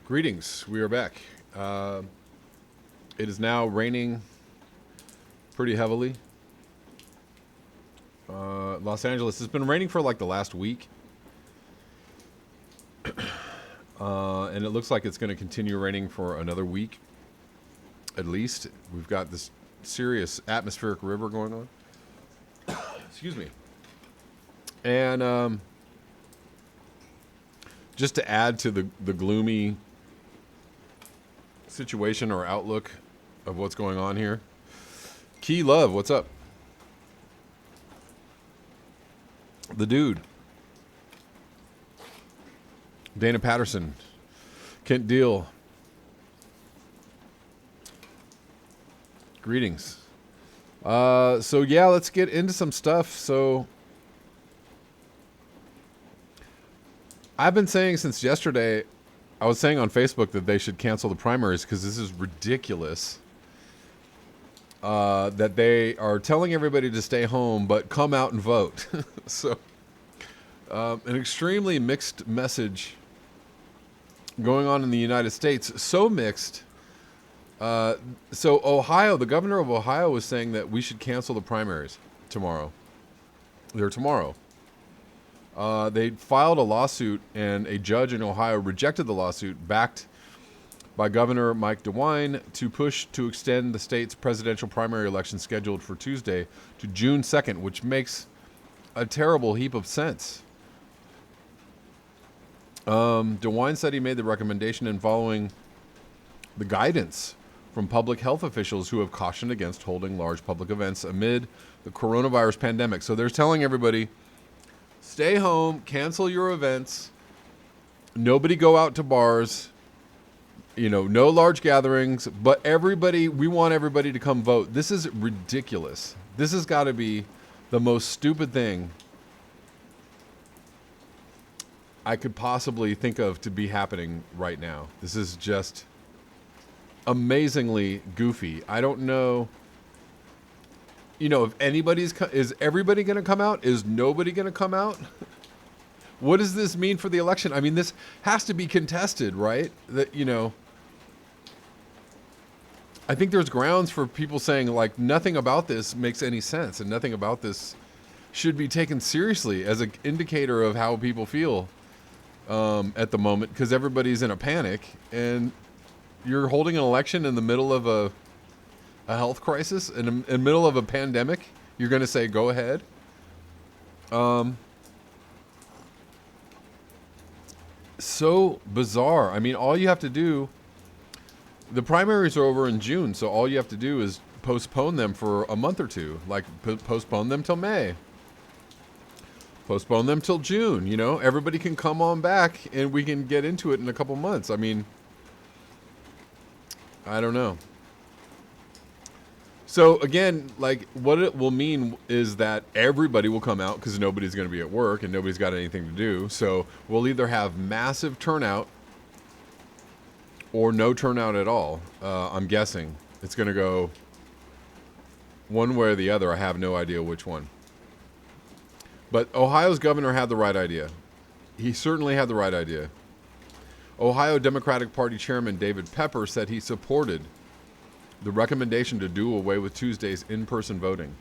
Greetings. We are back. It is now raining pretty heavily. Los Angeles. It's been raining for like the last week. And it looks like it's going to continue raining for another week. At least. We've got this serious atmospheric river going on. Excuse me. And just to add to the gloomy situation or outlook of what's going on here. Key Love, what's up? The Dude. Dana Patterson. Kent Deal. Greetings. So yeah, let's get into some stuff. So I've been saying since yesterday, I was saying on Facebook that they should cancel the primaries because this is ridiculous. That they are telling everybody to stay home, but come out and vote. So, an extremely mixed message going on in the United States. So mixed. So Ohio, the governor of Ohio was saying that we should cancel the primaries tomorrow. They're tomorrow. They filed a lawsuit, and a judge in Ohio rejected the lawsuit, backed by Governor Mike DeWine, to push to extend the state's presidential primary election scheduled for Tuesday to June 2nd, which makes a terrible heap of sense. DeWine said he made the recommendation in following the guidance from public health officials who have cautioned against holding large public events amid the coronavirus pandemic. So they're telling everybody, stay home, cancel your events, nobody go out to bars, no large gatherings, but we want everybody to come vote. This is ridiculous. This has got to be the most stupid thing I could possibly think of to be happening right now. This is just amazingly goofy. I don't know. If is everybody going to come out? Is nobody going to come out? What does this mean for the election? I mean, this has to be contested, right? I think there's grounds for people saying, like, nothing about this makes any sense, and nothing about this should be taken seriously as an indicator of how people feel at the moment, because everybody's in a panic, and you're holding an election in the middle of a health crisis, in the middle of a pandemic. You're going to say, go ahead. So bizarre. I mean, all you have to do, the primaries are over in June, so all you have to do is postpone them for a month or two. Like, postpone them till May. Postpone them till June, Everybody can come on back, and we can get into it in a couple months. I mean, I don't know. So, again, like, what it will mean is that everybody will come out because nobody's going to be at work and nobody's got anything to do. So we'll either have massive turnout or no turnout at all. I'm guessing it's going to go one way or the other. I have no idea which one. But Ohio's governor had the right idea. He certainly had the right idea. Ohio Democratic Party Chairman David Pepper said he supported the recommendation to do away with Tuesday's in-person voting.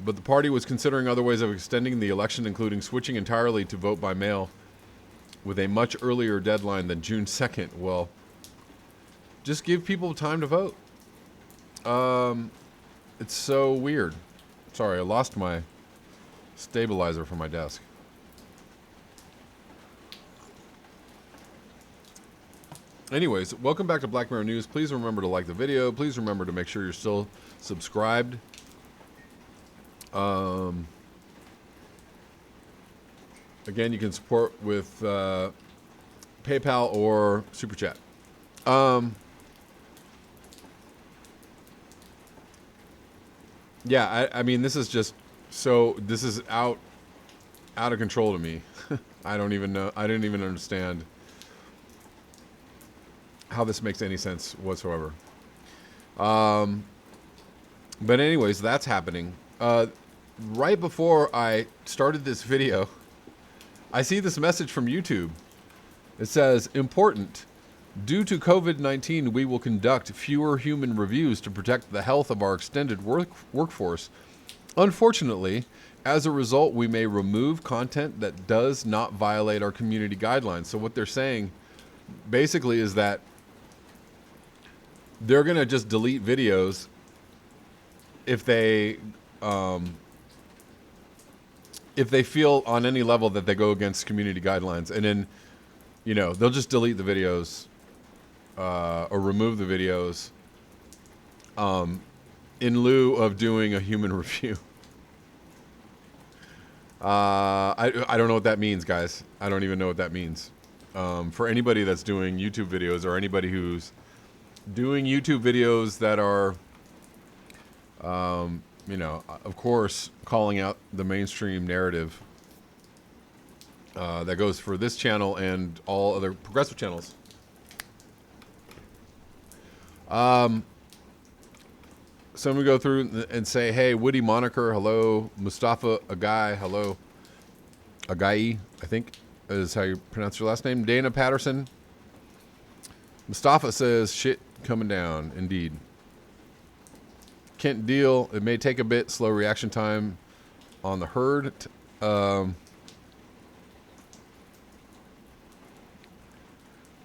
But the party was considering other ways of extending the election, including switching entirely to vote by mail with a much earlier deadline than June 2nd. Well, just give people time to vote. It's so weird. Sorry, I lost my stabilizer from my desk. Anyways, welcome back to Black Mirror News. Please remember to like the video. Please remember to make sure you're still subscribed. Again, you can support with PayPal or Super Chat. Yeah, I mean, this is just this is out of control to me. I don't even know. I didn't even understand how this makes any sense whatsoever. But anyways, that's happening. Right before I started this video, I see this message from YouTube It says, important. Due to COVID-19, we will conduct fewer human reviews to protect the health of our extended workforce. Unfortunately, as a result, we may remove content that does not violate our community guidelines. So what they're saying basically is that they're going to just delete videos if they feel on any level that they go against community guidelines. And then, they'll just delete the videos or remove the videos in lieu of doing a human review. I don't know what that means, guys. I don't even know what that means. For anybody that's doing YouTube videos or anybody who's doing YouTube videos that are, of course, calling out the mainstream narrative that goes for this channel and all other progressive channels. So I'm going to go through and say, hey, Woody Moniker, hello. Mustafa Agai, hello. Agai, I think is how you pronounce your last name. Dana Patterson. Mustafa says, shit coming down, indeed. Kent Deal, it may take a bit, slow reaction time on the herd.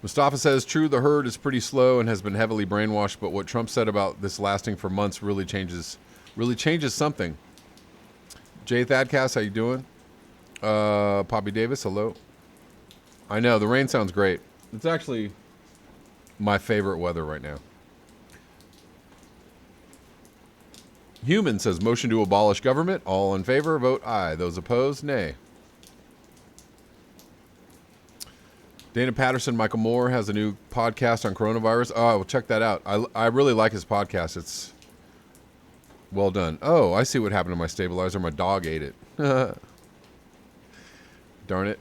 Mustafa says, true, the herd is pretty slow and has been heavily brainwashed, but what Trump said about this lasting for months really changes something. Jay Thadcast, how you doing? Poppy Davis, hello. I know, the rain sounds great. It's actually my favorite weather right now. Human says, motion to abolish government. All in favor, vote aye. Those opposed, nay. Dana Patterson, Michael Moore has a new podcast on coronavirus. Oh, I will check that out. I really like his podcast. It's well done. Oh, I see what happened to my stabilizer. My dog ate it. Darn it.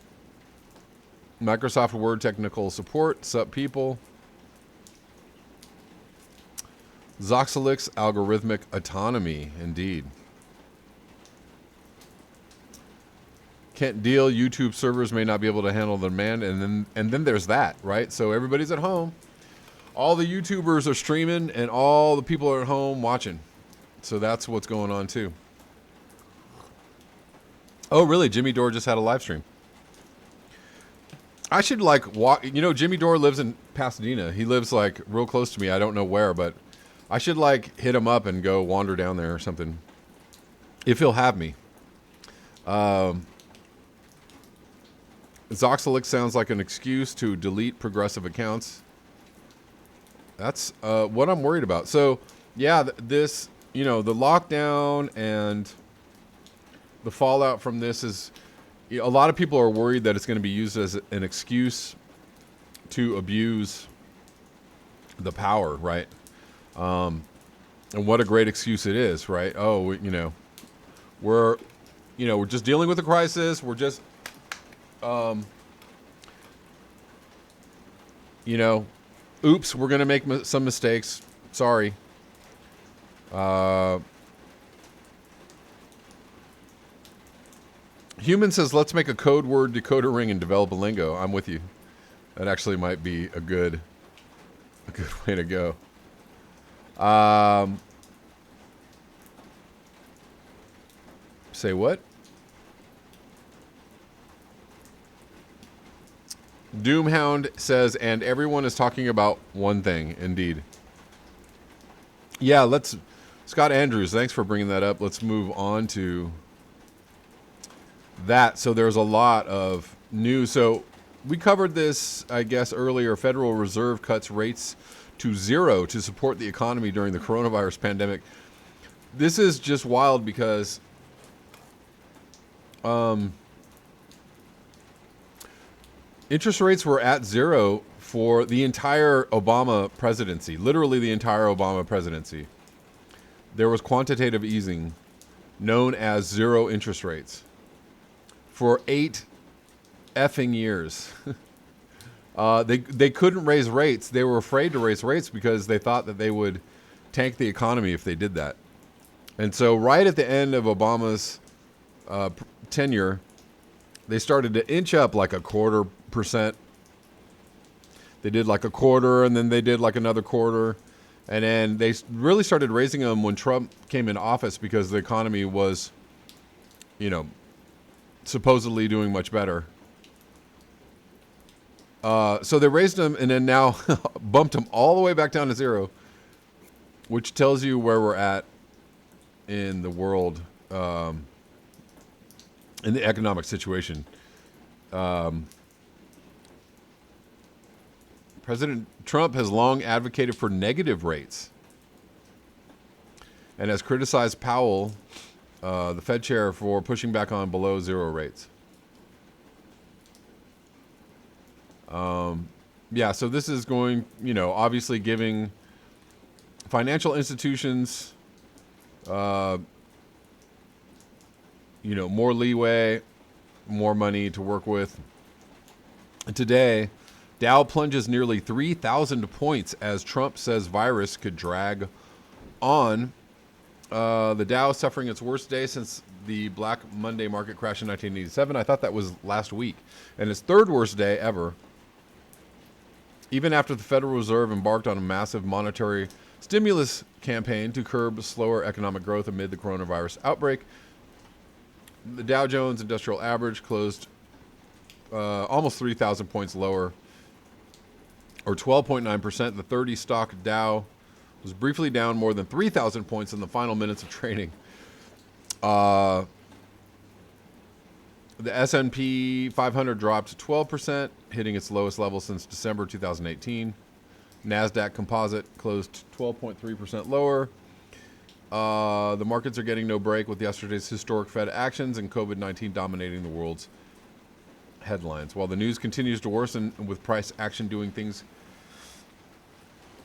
Microsoft Word technical support. Sup, people. Zoxelix algorithmic autonomy. Indeed. Can't deal. YouTube servers may not be able to handle the demand, and then there's that, right? So everybody's at home. All the YouTubers are streaming, and all the people are at home watching. So that's what's going on too. Oh, really? Jimmy Dore just had a live stream. I should walk. Jimmy Dore lives in Pasadena. He lives real close to me. I don't know where, but I should hit him up and go wander down there or something, if he'll have me. Zoxelix sounds like an excuse to delete progressive accounts. That's what I'm worried about. So, yeah, the lockdown and the fallout from this is, a lot of people are worried that it's going to be used as an excuse to abuse the power, right? And what a great excuse it is, right? Oh, we're just dealing with a crisis. We're just, oops, we're going to make some mistakes. Sorry. Human says, let's make a code word decoder ring and develop a lingo. I'm with you. That actually might be a good way to go. Say what? Doomhound says, and everyone is talking about one thing. Indeed. Yeah, Scott Andrews, thanks for bringing that up. Let's move on to that. So there's a lot of news. So we covered this, I guess, earlier. Federal Reserve cuts rates to 0 to support the economy during the coronavirus pandemic. This is just wild because interest rates were at 0 for the entire Obama presidency, literally the entire Obama presidency. There was quantitative easing known as 0 interest rates for 8 effing years. They couldn't raise rates. They were afraid to raise rates because they thought that they would tank the economy if they did that. And so right at the end of Obama's tenure, they started to inch up like 0.25%, They did like a quarter, and then they did like another quarter. And then they really started raising them when Trump came in office because the economy was, supposedly doing much better. So they raised them and then now bumped them all the way back down to zero, which tells you where we're at in the world, in the economic situation. President Trump has long advocated for negative rates and has criticized Powell, the Fed chair, for pushing back on below zero rates. Yeah, so this is going, obviously giving financial institutions, more leeway, more money to work with. And today, Dow plunges nearly 3,000 points as Trump says virus could drag on. The Dow is suffering its worst day since the Black Monday market crash in 1987. I thought that was last week. And its third worst day ever. Even after the Federal Reserve embarked on a massive monetary stimulus campaign to curb slower economic growth amid the coronavirus outbreak, the Dow Jones Industrial Average closed almost 3,000 points lower, or 12.9%. The 30 stock Dow was briefly down more than 3,000 points in the final minutes of trading. The S&P 500 dropped 12%, hitting its lowest level since December 2018. NASDAQ Composite closed 12.3% lower. The markets are getting no break with yesterday's historic Fed actions and COVID-19 dominating the world's headlines. While the news continues to worsen with price action doing things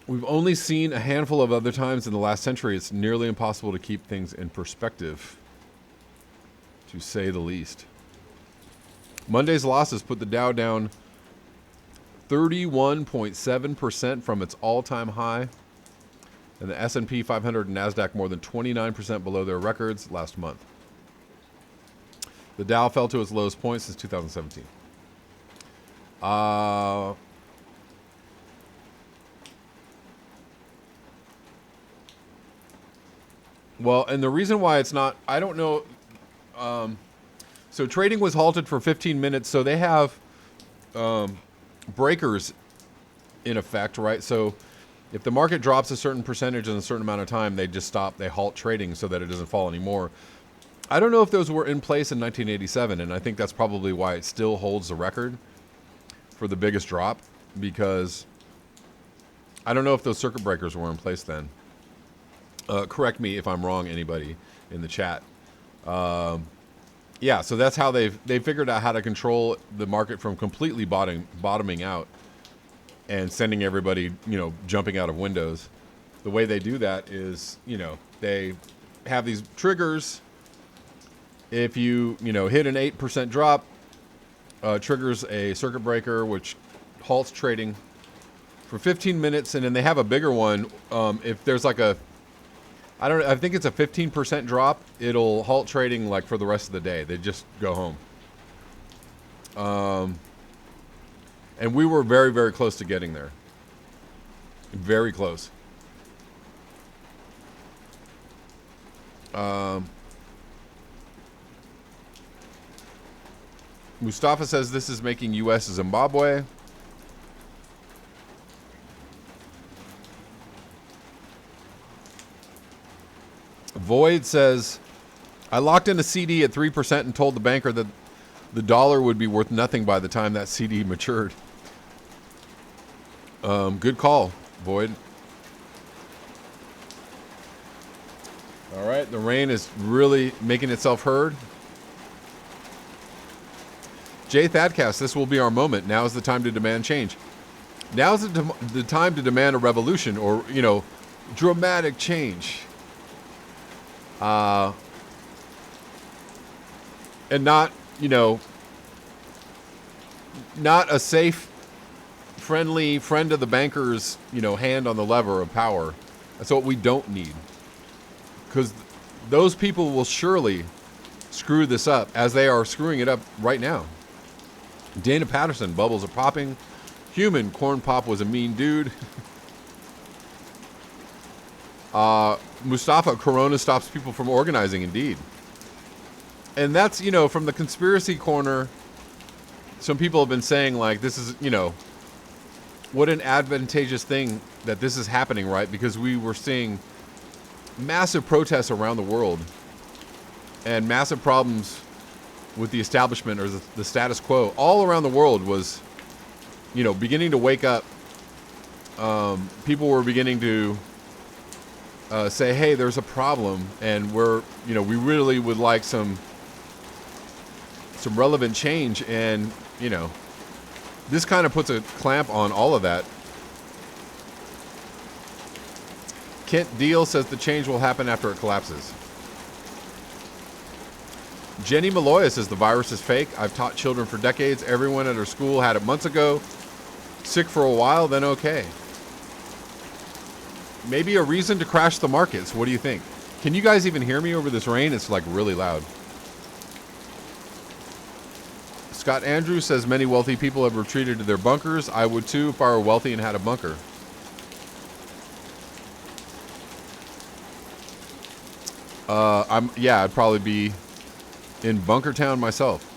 we've only seen a handful of other times in the last century, it's nearly impossible to keep things in perspective, to say the least. Monday's losses put the Dow down 31.7% from its all-time high, and the S&P 500 and NASDAQ more than 29% below their records last month. The Dow fell to its lowest point since 2017. Well, and the reason why it's not, I don't know. So trading was halted for 15 minutes. So they have breakers in effect, right? So if the market drops a certain percentage in a certain amount of time, they just stop, they halt trading so that it doesn't fall anymore. I don't know if those were in place in 1987, and I think that's probably why it still holds the record for the biggest drop, because I don't know if those circuit breakers were in place then. Correct me if I'm wrong, anybody in the chat. Yeah, so that's how they figured out how to control the market from completely bottoming out and sending everybody, jumping out of windows. The way they do that is, they have these triggers. If you, hit an 8% drop, triggers a circuit breaker, which halts trading for 15 minutes. And then they have a bigger one. If there's like I think it's a 15% drop, it'll halt trading like for the rest of the day. They just go home. And we were very, very close to getting there. Very close. Mustafa says this is making U.S. Zimbabwe. Void says, I locked in a CD at 3% and told the banker that the dollar would be worth nothing by the time that CD matured. Good call, Void. All right, the rain is really making itself heard. Jay Thadcast, this will be our moment. Now is the time to demand change. Now is the time to demand a revolution or, dramatic change. And not, not a safe, friendly friend of the bankers, hand on the lever of power. That's what we don't need. Because those people will surely screw this up as they are screwing it up right now. Dana Patterson, bubbles are popping. Human, Corn Pop was a mean dude. Mustafa, Corona stops people from organizing, indeed. And that's, from the conspiracy corner, some people have been saying, like, this is, what an advantageous thing that this is happening, right? Because we were seeing massive protests around the world and massive problems with the establishment or the status quo all around the world was, beginning to wake up. People were beginning to say, hey, there's a problem, and we really would like some relevant change, and this kind of puts a clamp on all of that. Kent Deal says the change will happen after it collapses. Jenny Maloya says the virus is fake. I've taught children for decades. Everyone at our school had it months ago. Sick for a while, then okay. Maybe a reason to crash the markets. What do you think? Can you guys even hear me over this rain? It's like really loud. Scott Andrews says many wealthy people have retreated to their bunkers. I would too if I were wealthy and had a bunker. I'd probably be in Bunker Town myself.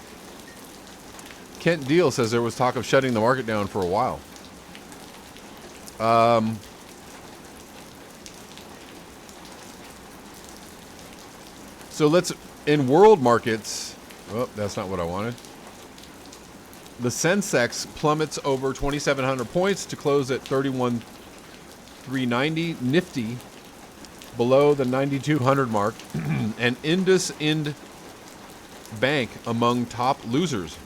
Kent Deal says there was talk of shutting the market down for a while. So in world markets, oh, that's not what I wanted. The Sensex plummets over 2,700 points to close at 31,390. Nifty below the 9,200 mark. And IndusInd Bank among top losers.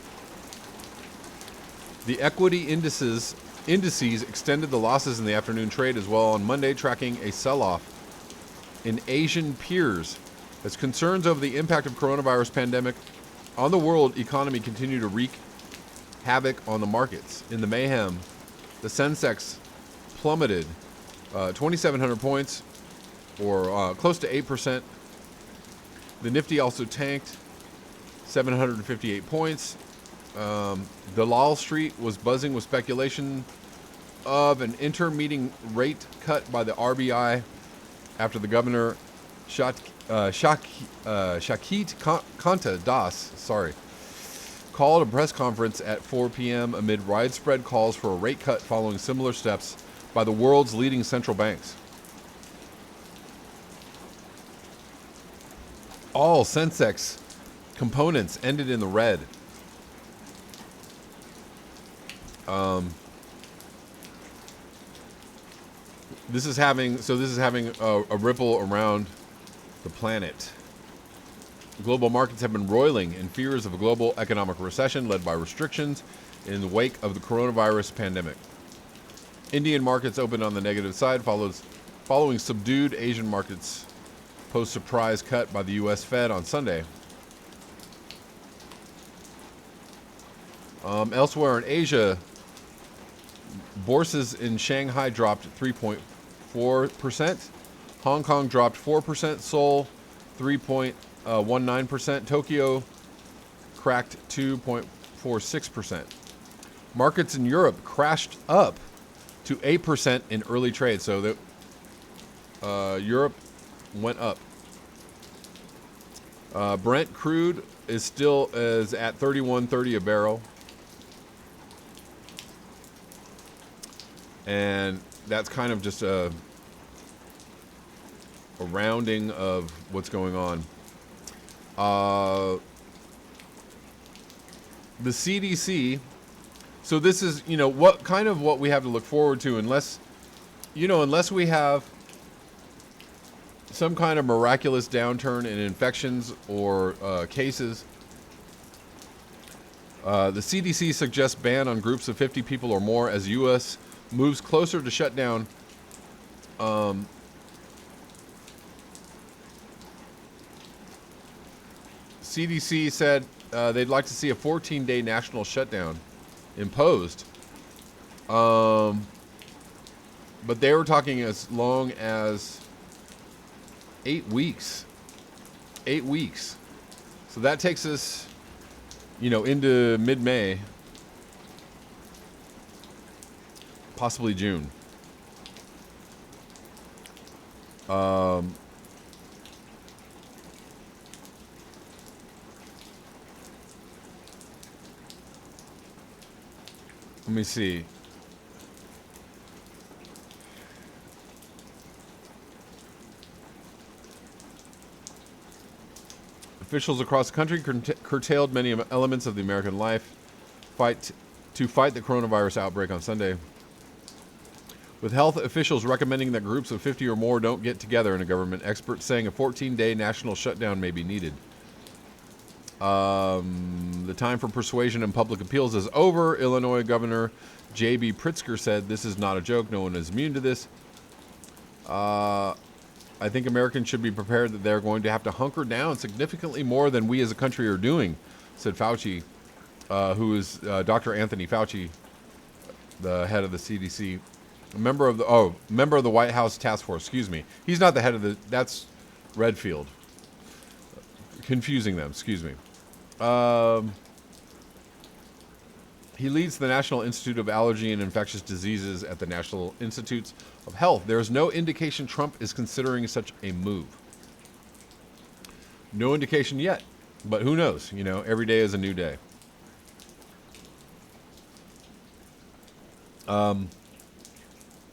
The equity indices extended the losses in the afternoon trade as well on Monday, tracking a sell-off in Asian peers as concerns over the impact of coronavirus pandemic on the world economy continue to wreak havoc on the markets. In the mayhem, the Sensex plummeted 2,700 points, or close to 8%. The Nifty also tanked 758 points. The Wall Street was buzzing with speculation of an inter-meeting rate cut by the RBI after the governor Shakit Kanta Das, called a press conference at 4 p.m. amid widespread calls for a rate cut following similar steps by the world's leading central banks. All Sensex components ended in the red. This is having a ripple around the planet. Global markets have been roiling in fears of a global economic recession led by restrictions in the wake of the coronavirus pandemic. Indian markets opened on the negative side, following subdued Asian markets post-surprise cut by the U.S. Fed on Sunday. Elsewhere in Asia, bourses in Shanghai dropped 3.4%. Hong Kong dropped 4%. Seoul 3.19%. Tokyo cracked 2.46%. Markets in Europe crashed up to 8% in early trade. So that Europe went up. Brent crude is at $31.30 a barrel. And that's kind of just a rounding of what's going on. The CDC. So this is, what we have to look forward to, unless we have some kind of miraculous downturn in infections or cases. The CDC suggests ban on groups of 50 people or more as U.S. moves closer to shutdown. CDC said they'd like to see a 14-day national shutdown imposed. But they were talking as long as 8 weeks. 8 weeks. So that takes us, into mid-May. possibly June. Let me see. Officials across the country curtailed many elements of the American life to fight the coronavirus outbreak on Sunday, with health officials recommending that groups of 50 or more don't get together, and a government expert saying a 14-day national shutdown may be needed. The time for persuasion and public appeals is over. Illinois Governor J.B. Pritzker said, "This is not a joke. No one is immune to this. I think Americans should be prepared that they're going to have to hunker down significantly more than we as a country are doing," said Fauci, who is Dr. Anthony Fauci, the head of the CDC, member of the White House task force. Excuse me. He's not the head of that's Redfield. Confusing them. Excuse me. He leads the National Institute of Allergy and Infectious Diseases at the National Institutes of Health. There is no indication Trump is considering such a move. No indication yet, but who knows? You know, every day is a new day.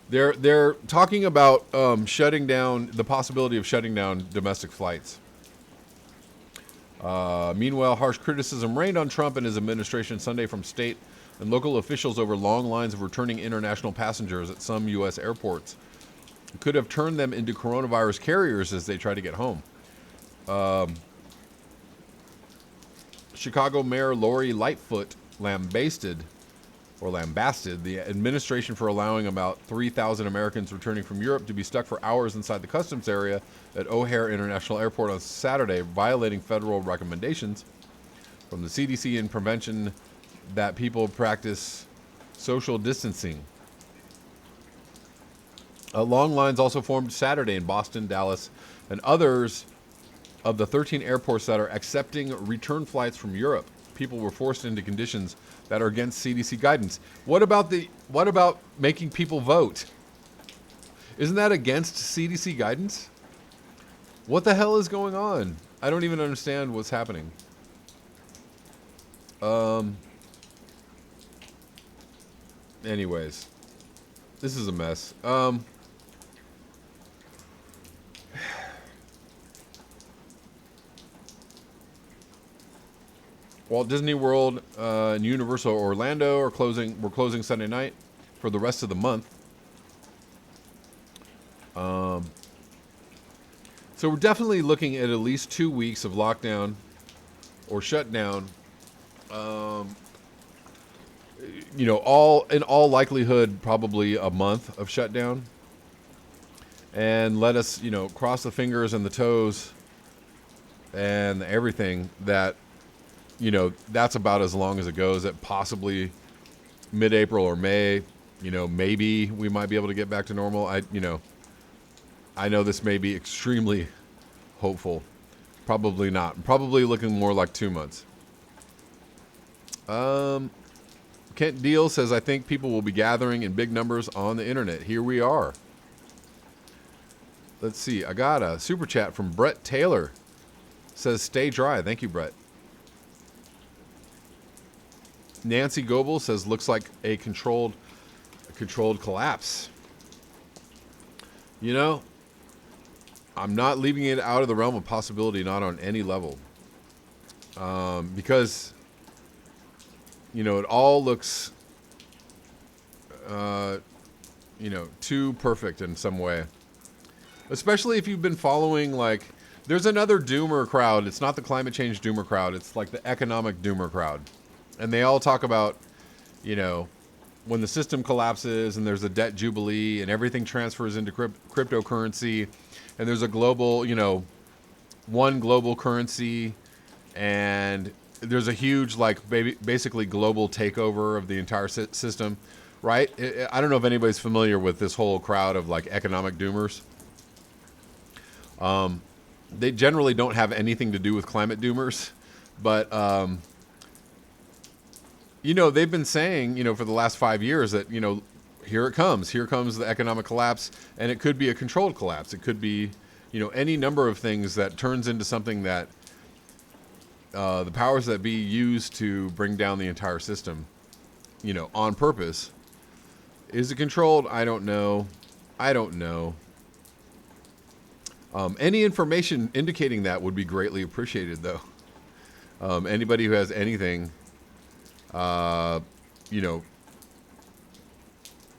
They're talking about shutting down, the possibility of shutting down domestic flights. Meanwhile, harsh criticism rained on Trump and his administration Sunday from state and local officials over long lines of returning international passengers at some U.S. airports. It could have turned them into coronavirus carriers as they try to get home. Chicago Mayor Lori Lightfoot lambasted the administration for allowing about 3,000 Americans returning from Europe to be stuck for hours inside the customs area at O'Hare International Airport on Saturday, violating federal recommendations from the CDC in prevention that people practice social distancing. Long lines also formed Saturday in Boston, Dallas, and others of the 13 airports that are accepting return flights from Europe. People were forced into conditions that are against CDC guidance. What about making people vote? Isn't that against CDC guidance? What the hell is going on? I don't even understand what's happening. Anyways, this is a mess. Walt Disney World and Universal Orlando are closing Sunday night for the rest of the month. So we're definitely looking at least 2 weeks of lockdown or shutdown. In all likelihood, probably a month of shutdown. And let us, cross the fingers and the toes and everything that, that's about as long as it goes. At possibly mid-April or May, maybe we might be able to get back to normal. I know this may be extremely hopeful. Probably not. Probably looking more like 2 months. Kent Deal says, "I think people will be gathering in big numbers on the internet." Here we are. Let's see. I got a super chat from Brett Taylor. Says, "Stay dry." Thank you, Brett. Nancy Goebel says, "Looks like a controlled collapse." I'm not leaving it out of the realm of possibility, not on any level. Because, it all looks, too perfect in some way. Especially if you've been following, there's another doomer crowd. It's not the climate change doomer crowd. It's like the economic doomer crowd. And they all talk about, when the system collapses and there's a debt jubilee and everything transfers into cryptocurrency and there's a global, one global currency and there's a huge, basically global takeover of the entire system, right? I don't know if anybody's familiar with this whole crowd of, economic doomers. They generally don't have anything to do with climate doomers, but, they've been saying, for the last 5 years that, here it comes. Here comes the economic collapse, and it could be a controlled collapse. It could be, any number of things that turns into something that the powers that be use to bring down the entire system, on purpose. Is it controlled? I don't know. Any information indicating that would be greatly appreciated, though. Anybody who has anything, to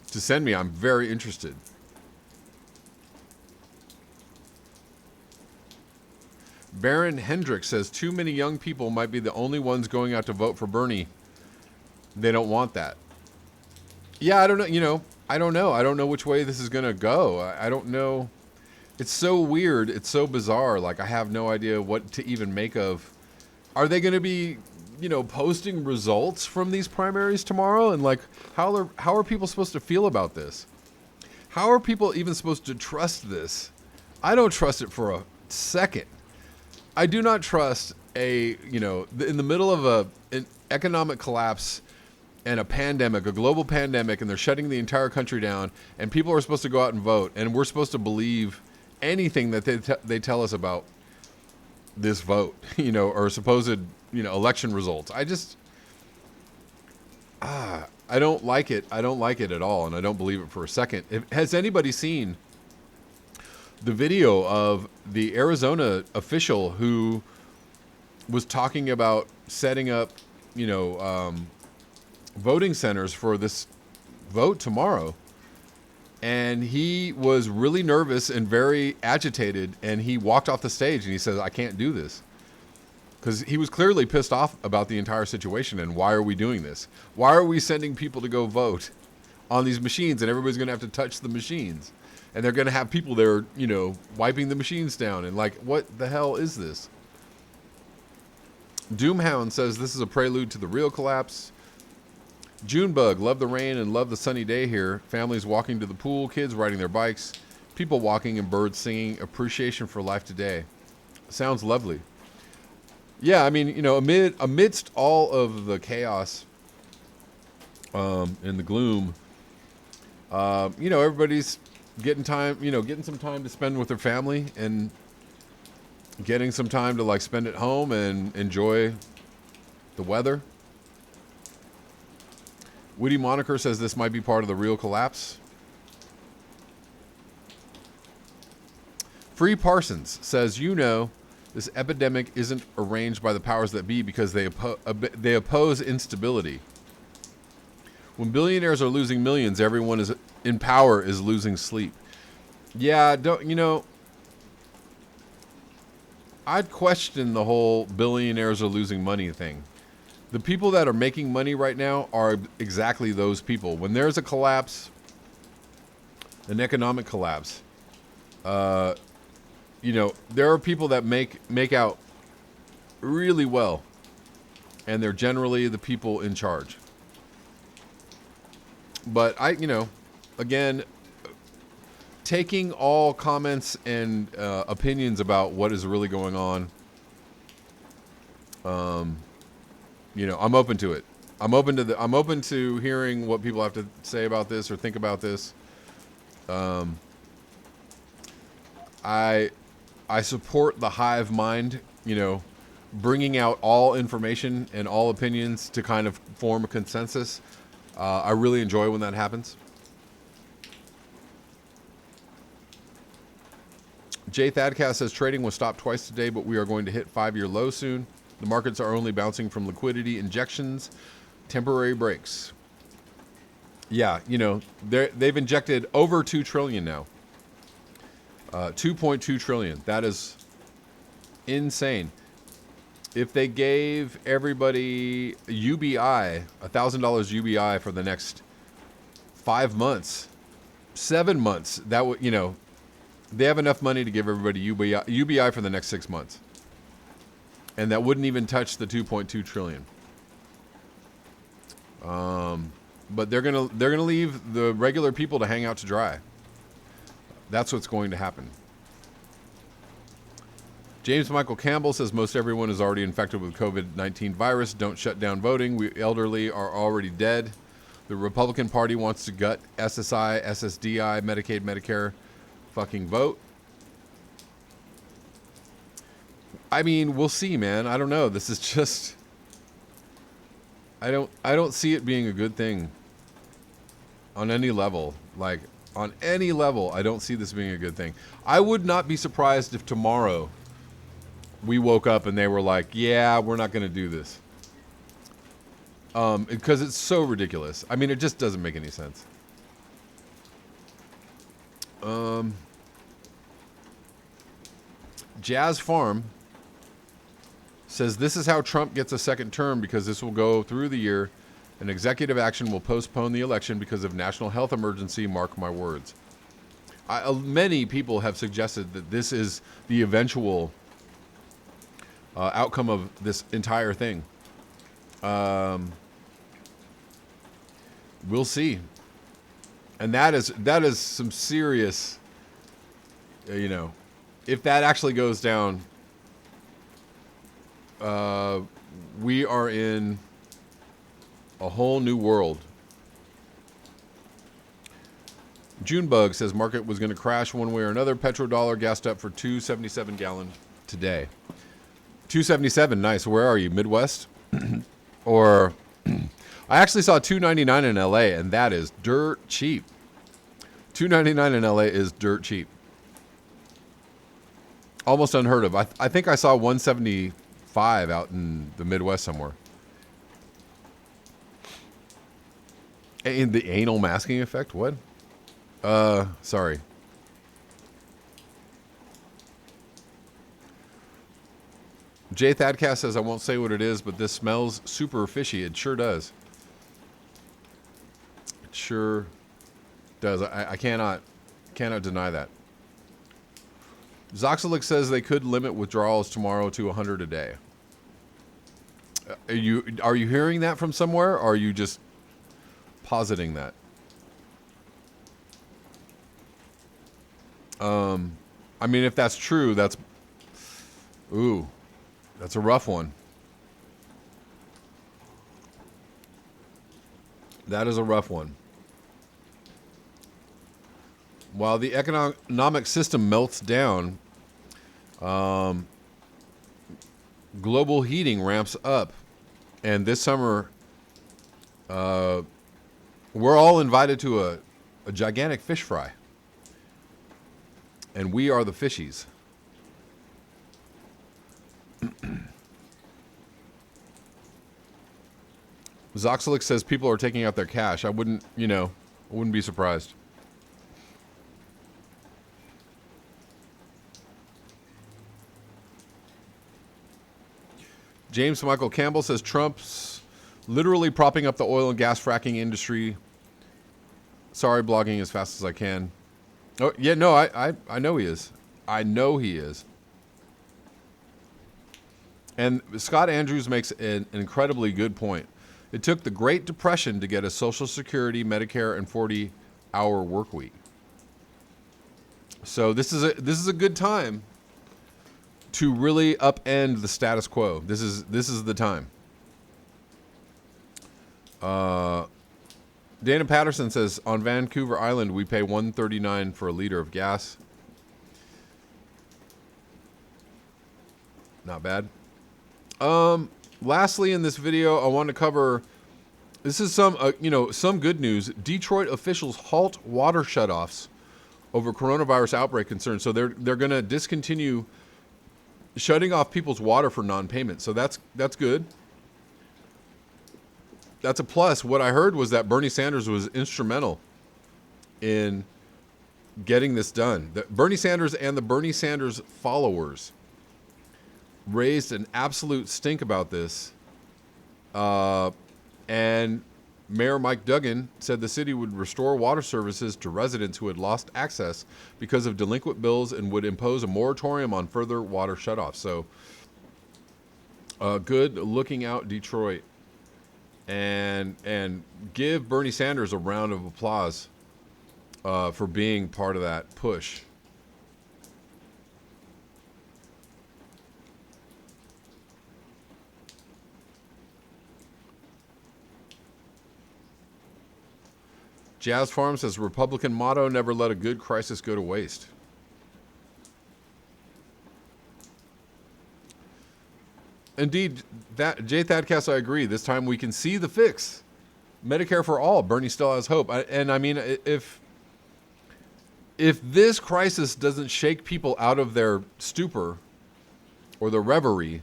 send me, I'm very interested. Baron Hendrick says too many young people might be the only ones going out to vote for Bernie. They don't want that. Yeah, I don't know. I don't know. I don't know which way this is going to go. I don't know. It's so weird. It's so bizarre. Like, I have no idea what to even make of. Are they going to be, posting results from these primaries tomorrow? And, like, how are people supposed to feel about this? How are people even supposed to trust this? I don't trust it for a second. I do not trust in the middle of an economic collapse and a pandemic, a global pandemic, and they're shutting the entire country down, and people are supposed to go out and vote, and we're supposed to believe anything that they tell us about this vote, or supposed, election results. I don't like it. I don't like it at all, and I don't believe it for a second. Has anybody seen the video of the Arizona official who was talking about setting up, voting centers for this vote tomorrow? And he was really nervous and very agitated, and he walked off the stage and he says, I can't do this. Because he was clearly pissed off about the entire situation, and why are we doing this? Why are we sending people to go vote on these machines, and everybody's going to have to touch the machines? And they're going to have people there, wiping the machines down. And, like, what the hell is this? Doomhound says this is a prelude to the real collapse. Junebug, love the rain and love the sunny day here. Families walking to the pool, kids riding their bikes, people walking and birds singing. Appreciation for life today. Sounds lovely. Yeah, I mean, amidst all of the chaos and the gloom, everybody's getting some time to spend with their family, and getting some time to, like, spend at home and enjoy the weather. Witty Moniker says this might be part of the real collapse. Free Parsons says, this epidemic isn't arranged by the powers that be because they oppose instability. When billionaires are losing millions, everyone is in power is losing sleep. Yeah, I'd question the whole billionaires are losing money thing. The people that are making money right now are exactly those people. When there's a collapse, an economic collapse, there are people that make out really well, and they're generally the people in charge. But again, taking all comments and opinions about what is really going on, I'm open to it. I'm open to hearing what people have to say about this or think about this. I support the hive mind, bringing out all information and all opinions to kind of form a consensus. I really enjoy when that happens. Jay Thadcast says trading was stopped twice today, but we are going to hit 5-year low soon. The markets are only bouncing from liquidity injections, temporary breaks. Yeah, they've injected over $2 trillion now. 2.2 trillion. That is insane. If they gave everybody UBI, $1,000 UBI for the next 5 months, 7 months, that would, they have enough money to give everybody UBI for the next 6 months. And that wouldn't even touch the 2.2 trillion. But they're gonna leave the regular people to hang out to dry. That's what's going to happen. James Michael Campbell says most everyone is already infected with COVID-19 virus. Don't shut down voting. We elderly are already dead. The Republican Party wants to gut SSI, SSDI, Medicaid, Medicare fucking vote. I mean, we'll see, man. I don't know. This is just I don't see it being a good thing on any level. Like on any level, I don't see this being a good thing. I would not be surprised if tomorrow we woke up and they were like, "Yeah, we're not going to do this." Because it's so ridiculous. I mean, it just doesn't make any sense. Jazz Farm says this is how Trump gets a second term because this will go through the year. An executive action will postpone the election because of national health emergency. Mark my words. Many people have suggested that this is the eventual outcome of this entire thing. We'll see. And that is some serious, if that actually goes down, we are in a whole new world. Junebug says market was going to crash one way or another. Petrodollar gassed up for $2.77 gallon today. $2.77, nice. Where are you? Midwest? Or I actually saw $2.99 in LA, and that is dirt cheap. $2.99 in LA is dirt cheap. Almost unheard of. I think I saw $1.75 out in the Midwest somewhere. In the anal masking effect? What? Sorry. Jay Thadcast says, I won't say what it is, but this smells super fishy. It sure does. It sure does. I cannot deny that. Zoxalix says they could limit withdrawals tomorrow to 100 a day. Are you hearing that from somewhere, or are you just positing that? I mean, if that's true, that's a rough one. That is a rough one. While the economic system melts down, global heating ramps up. And this summer, we're all invited to a gigantic fish fry. And we are the fishies. Zoxalix says people are taking out their cash. I wouldn't be surprised. James Michael Campbell says Trump's literally propping up the oil and gas fracking industry. Sorry, blogging as fast as I can. Oh, yeah, no, I know he is. I know he is. And Scott Andrews makes an incredibly good point. It took the Great Depression to get a Social Security, Medicare, and 40-hour work week. So this is a good time to really upend the status quo. This is the time. Dana Patterson says, on Vancouver Island, we pay $1.39 for a liter of gas. Not bad. Lastly, in this video, I want to cover, this is some good news. Detroit officials halt water shutoffs over coronavirus outbreak concerns. So they're going to discontinue shutting off people's water for non-payment. So that's good. That's a plus. What I heard was that Bernie Sanders was instrumental in getting this done. That Bernie Sanders and the Bernie Sanders followers raised an absolute stink about this. And Mayor Mike Duggan said the city would restore water services to residents who had lost access because of delinquent bills and would impose a moratorium on further water shutoffs. So good looking out, Detroit. And give Bernie Sanders a round of applause for being part of that push. Jazz Farm says Republican motto: never let a good crisis go to waste. Indeed, that Jay Thadcast, I agree. This time we can see the fix. Medicare for all. Bernie still has hope. And I mean, if this crisis doesn't shake people out of their stupor or their reverie,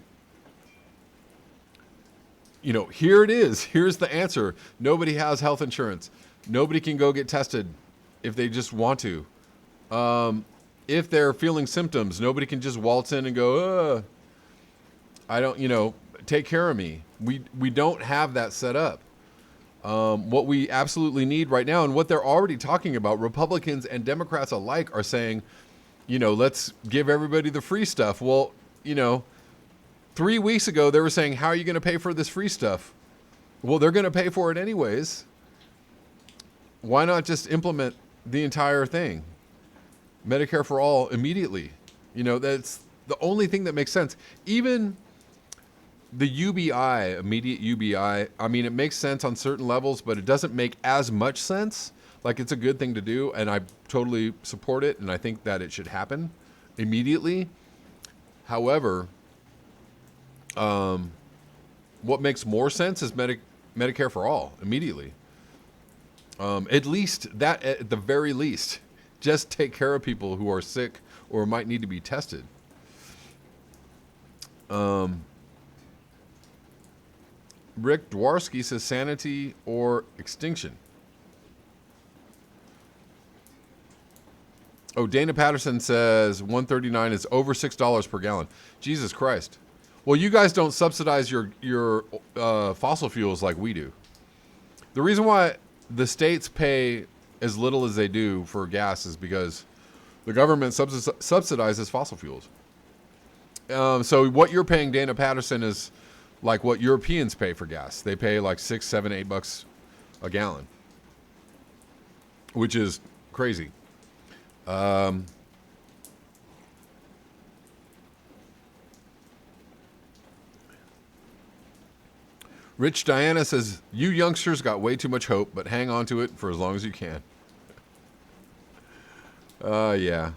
you know, here it is. Here's the answer. Nobody has health insurance. Nobody can go get tested if they just want to. If they're feeling symptoms, nobody can just waltz in and go, I don't, you know, take care of me. We don't have that set up. What we absolutely need right now, and what they're already talking about, Republicans and Democrats alike are saying, you know, let's give everybody the free stuff. Well, you know, 3 weeks ago they were saying, how are you going to pay for this free stuff? Well, they're going to pay for it anyways. Why not just implement the entire thing? Medicare for all immediately. You know, that's the only thing that makes sense. Even the UBI, immediate UBI, I mean, it makes sense on certain levels, but it doesn't make as much sense. Like, it's a good thing to do, and I totally support it, and I think that it should happen immediately. However, what makes more sense is Medicare for all immediately. At least that, at the very least, just take care of people who are sick or might need to be tested. Rick Dwarski says sanity or extinction. Oh, Dana Patterson says 139 is over $6 per gallon. Jesus Christ. Well, you guys don't subsidize your fossil fuels like we do. The reason why the states pay as little as they do for gas is because the government subsidizes fossil fuels. So what you're paying, Dana Patterson, is like what Europeans pay for gas. They pay like $6, $7, $8 a gallon, which is crazy. Rich Diana says, you youngsters got way too much hope, but hang on to it for as long as you can. Yeah.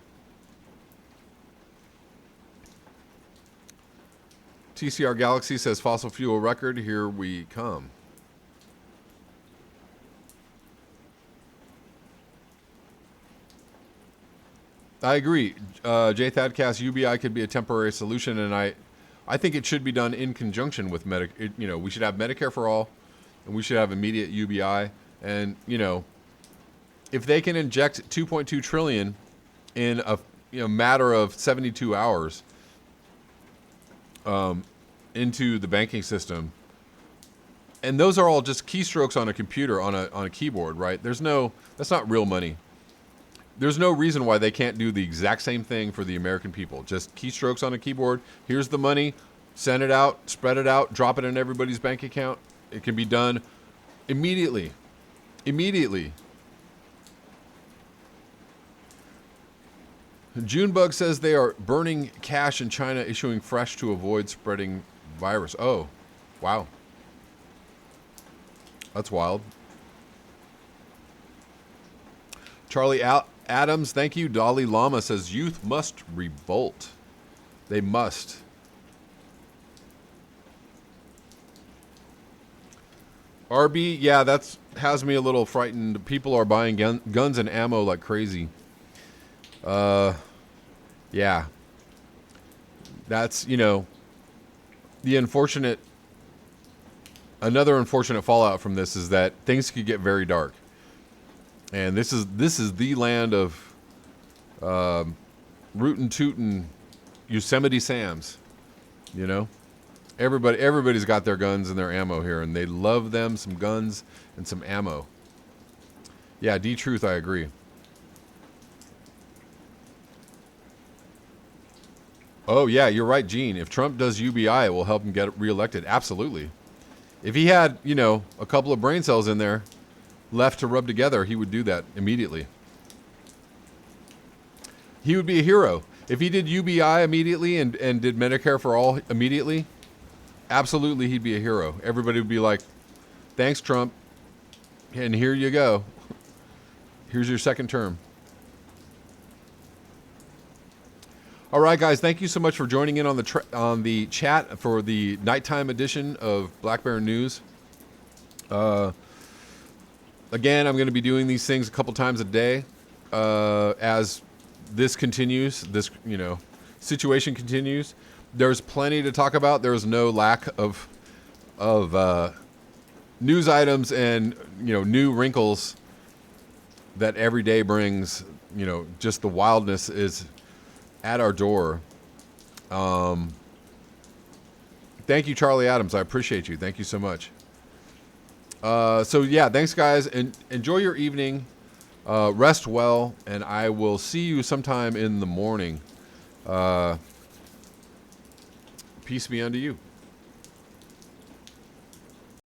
TCR Galaxy says fossil fuel record. Here we come. I agree. J Thadcast, UBI could be a temporary solution, and I think it should be done in conjunction with you know, we should have Medicare for all, and we should have immediate UBI. And you know, if they can inject 2.2 trillion in a matter of 72 hours into the banking system, and those are all just keystrokes on a computer on a keyboard, right? That's not real money. There's no reason why they can't do the exact same thing for the American people. Just keystrokes on a keyboard. Here's the money. Send it out, spread it out, drop it in everybody's bank account. It can be done immediately. Immediately. Junebug says they are burning cash in China, issuing fresh to avoid spreading virus. Oh, wow. That's wild. Charlie Adams, thank you. Dalai Llama says youth must revolt. They must. RB, yeah, that has me a little frightened. People are buying guns and ammo like crazy. Yeah. That's, you know, another unfortunate fallout from this is that things could get very dark. And this is the land of rootin' tootin' Yosemite Sams, you know? Everybody's got their guns and their ammo here, and they love them some guns and some ammo. Yeah, D-Truth, I agree. Oh, yeah, you're right, Gene. If Trump does UBI, it will help him get reelected. Absolutely. If he had, you know, a couple of brain cells in there left to rub together, he would do that immediately. He would be a hero. If he did UBI immediately and did Medicare for all immediately, absolutely he'd be a hero. Everybody would be like, thanks, Trump, and here you go. Here's your second term. All right, guys. Thank you so much for joining in on the chat for the nighttime edition of Black Bear News. Again, I'm going to be doing these things a couple times a day as this continues. This situation continues. There's plenty to talk about. There's no lack of news items and new wrinkles that every day brings. Just the wildness is at our door. Thank you, Charlie Adams. I appreciate you. Thank you so much. So yeah, thanks guys, and enjoy your evening. Rest well, and I will see you sometime in the morning. Peace be unto you.